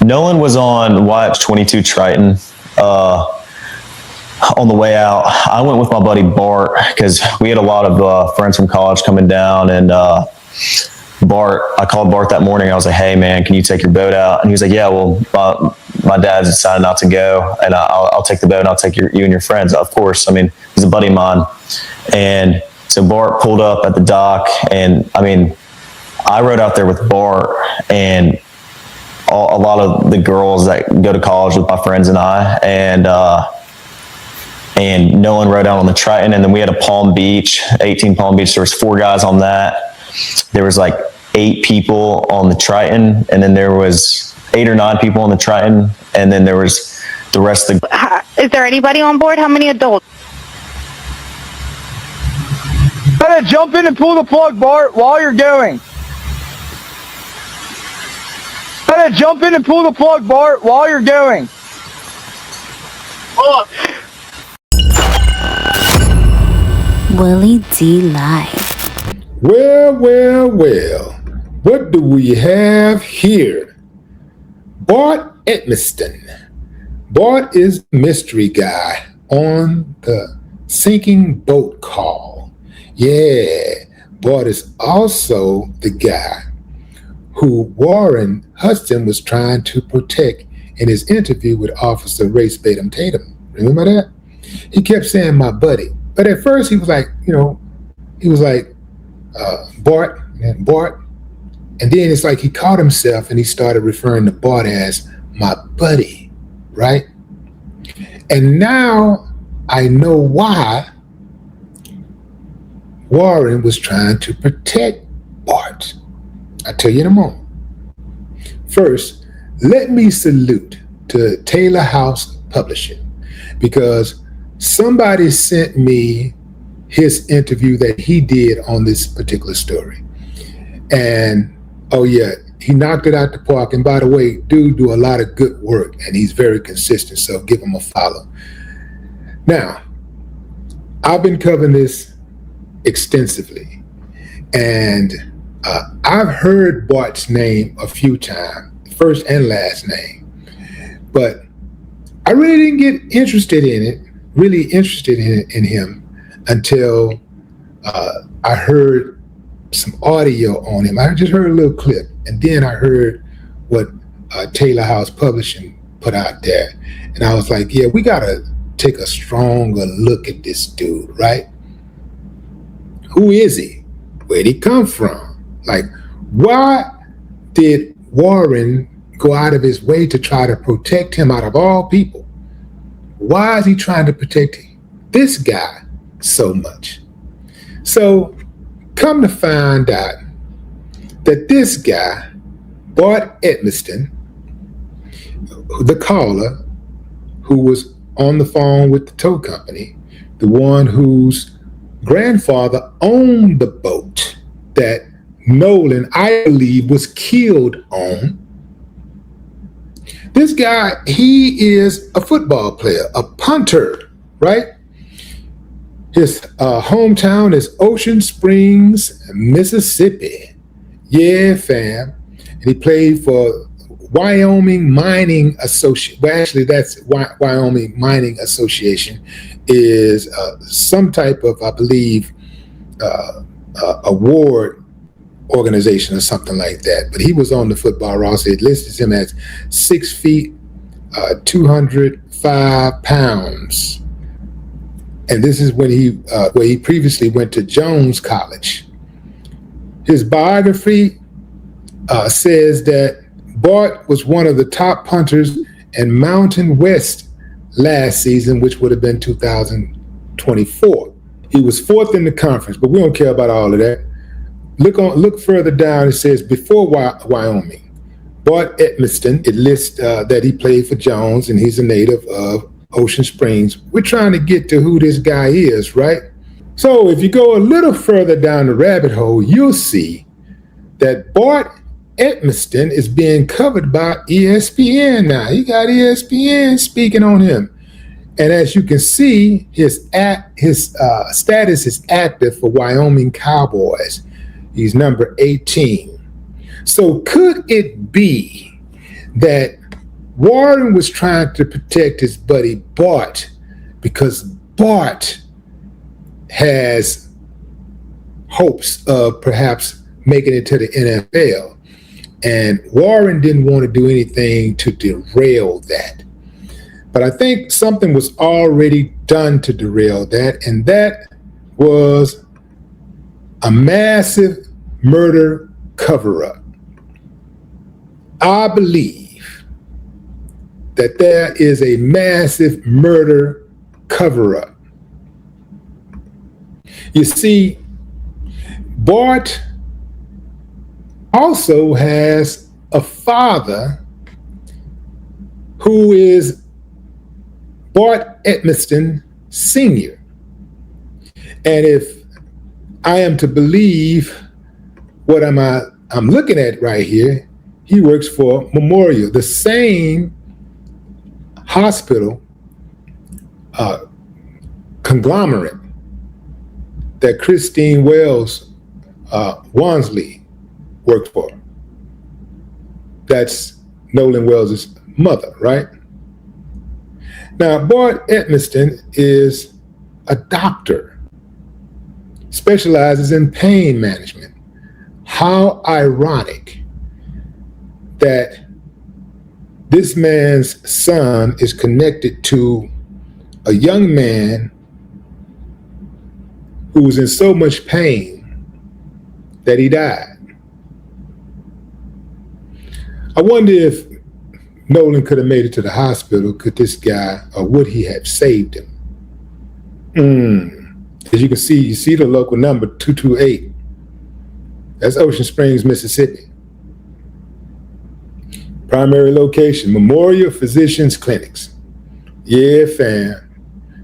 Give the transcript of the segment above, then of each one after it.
Nolan was on YH22 Triton. On the way out, I went with my buddy Bart because we had a lot of friends from college coming down, and I called Bart that morning. I was like, "Hey man, can you take your boat out?" And he was like, "Yeah, well, my dad decided not to go, and I'll take the boat and I'll take you and your friends." Of course, I mean, he's a buddy of mine. And so Bart pulled up at the dock, and I mean, I rode out there with Bart and a lot of the girls that go to college with my friends and I, and Nolan rode out on the Triton, and then we had a Palm Beach, 18 Palm Beach. There was 4 guys on that. There was like 8 people on the Triton, and then there was 8 or 9 people on the Triton, and then there was the rest of the... Is there anybody on board? How many adults? Better jump in and pull the plug, Bart, while you're going. Better jump in and pull the plug, Bart, while you're going. Willie D Live. Well, what do we have here? Bart Edmiston. Bart is the mystery guy on the sinking boat call. Yeah, Bart is also the guy who Warren Hudson was trying to protect in his interview with Officer Race Batum Tatum. Remember that? He kept saying, "my buddy." But at first he was like, Bart, and Bart. And then it's like he caught himself and he started referring to Bart as my buddy, right? And now I know why Warren was trying to protect Bart. I'll tell you in a moment. First, let me salute to Taylor House Publishing, because somebody sent me his interview that he did on this particular story. And, oh yeah, he knocked it out the park. And by the way, dude do a lot of good work, and he's very consistent, so give him a follow. Now, I've been covering this extensively, and I've heard Bart's name a few times, first and last name, but I really didn't get interested in him until I heard some audio on him. I just heard a little clip, and then I heard what Taylor House Publishing put out there, and I was like, yeah, we gotta take a stronger look at this dude, right? Who is he? Where'd he come from? Like, why did Warren go out of his way to try to protect him out of all people? Why is he trying to protect this guy so much? So come to find out that this guy, Bart Edmiston, the caller who was on the phone with the tow company, the one whose grandfather owned the boat that Nolan, I believe, was killed on. This guy, he is a football player, a punter, right? His hometown is Ocean Springs, Mississippi. Yeah, fam. And he played for Wyoming Mining Association. Well, actually, that's Wyoming Mining Association is some type of, I believe, award organization or something like that. But he was on the football roster. It listed him as 6 feet, 205 pounds. And this is when where he previously went to Jones College. His biography says that Bart was one of the top punters in Mountain West last season, which would have been 2024. He was 4th in the conference, but we don't care about all of that. Look further down. It says before Wyoming, Bart Edmiston. It lists that he played for Jones, and he's a native of Ocean Springs. We're trying to get to who this guy is, right? So if you go a little further down the rabbit hole, you'll see that Bart Edmiston is being covered by ESPN now. He got ESPN speaking on him. And as you can see, his status is active for Wyoming Cowboys. He's number 18. So could it be that Warren was trying to protect his buddy Bart because Bart has hopes of perhaps making it to the NFL. And Warren didn't want to do anything to derail that. But I think something was already done to derail that, and that was a massive murder cover-up. I believe that there is a massive murder cover-up. You see, Bart also has a father who is Bart Edmiston Sr. And if I am to believe what I'm looking at right here, he works for Memorial, the same hospital conglomerate that Christine Wells Wansley worked for. That's Nolan Wells' mother, right? Now, Bart Edmiston is a doctor, specializes in pain management. How ironic that this man's son is connected to a young man who was in so much pain that he died. I wonder if Nolan could have made it to the hospital, could this guy, or would he have saved him? As you can see, you see the local number 228. That's Ocean Springs, Mississippi. Primary location, Memorial Physicians Clinics. Yeah, fam.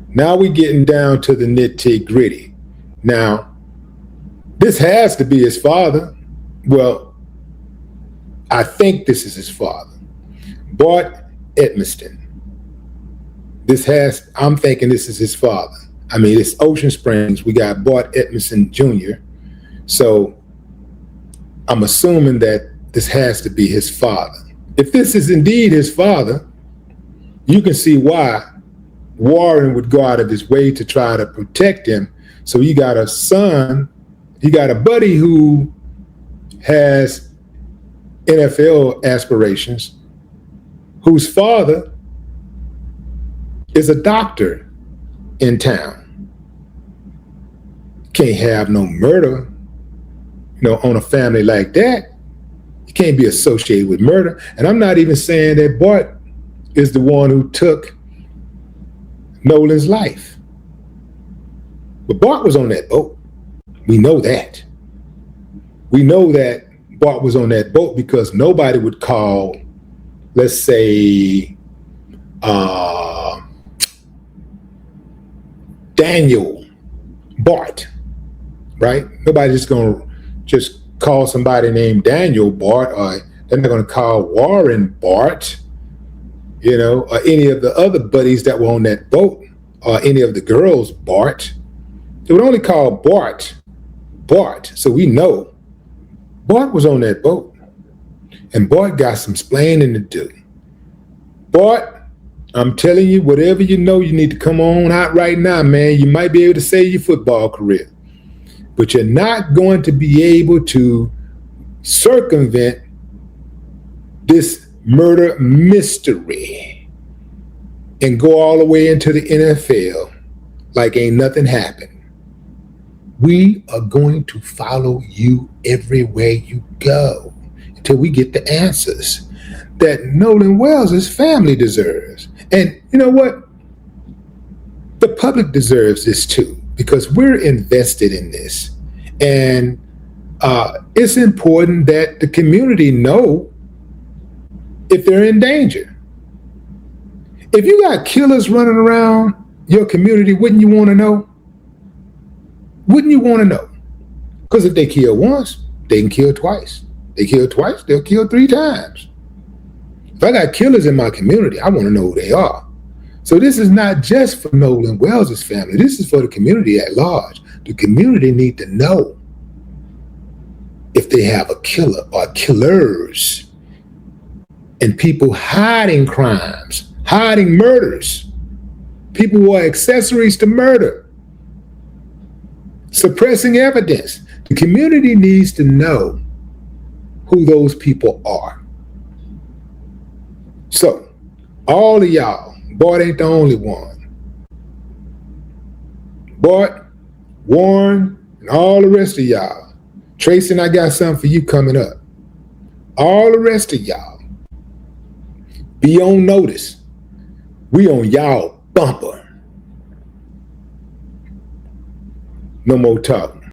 Now we getting down to the nitty-gritty. Now, this has to be his father. Well, I think this is his father. Bart Edmiston. I'm thinking this is his father. I mean, it's Ocean Springs. We got Bart Edmiston Jr. So I'm assuming that this has to be his father. If this is indeed his father, you can see why Warren would go out of his way to try to protect him. So you got a son, you got a buddy who has NFL aspirations, whose father is a doctor in town. Can't have no murder, on a family like that. You can't be associated with murder. And I'm not even saying that Bart is the one who took Nolan's life. But Bart was on that boat. We know that. We know that Bart was on that boat because nobody would call, let's say, Daniel Bart, right? Nobody's just going to just call somebody named Daniel Bart, or they're not going to call Warren Bart, or any of the other buddies that were on that boat, or any of the girls Bart. They would only call Bart Bart. So we know Bart was on that boat, and Bart got some explaining to do. Bart, I'm telling you, whatever you know, you need to come on out right now, man. You might be able to save your football career, but you're not going to be able to circumvent this murder mystery and go all the way into the NFL like ain't nothing happened. We are going to follow you everywhere you go until we get the answers that Nolan Wells' family deserves. And you know what? The public deserves this too, because we're invested in this. And it's important that the community know if they're in danger. If you got killers running around your community, wouldn't you want to know? Wouldn't you want to know? Because if they kill once, they can kill twice. They kill twice, they'll kill 3 times. If I got killers in my community, I want to know who they are. So this is not just for Nolan Wells' family. This is for the community at large. The community need to know if they have a killer or killers and people hiding crimes, hiding murders, people who are accessories to murder, suppressing evidence. The community needs to know who those people are. So, all of y'all, Bart ain't the only one. Bart, Warren, and all the rest of y'all. Tracy and I got something for you coming up. All the rest of y'all, be on notice. We on y'all bumper. No more talking.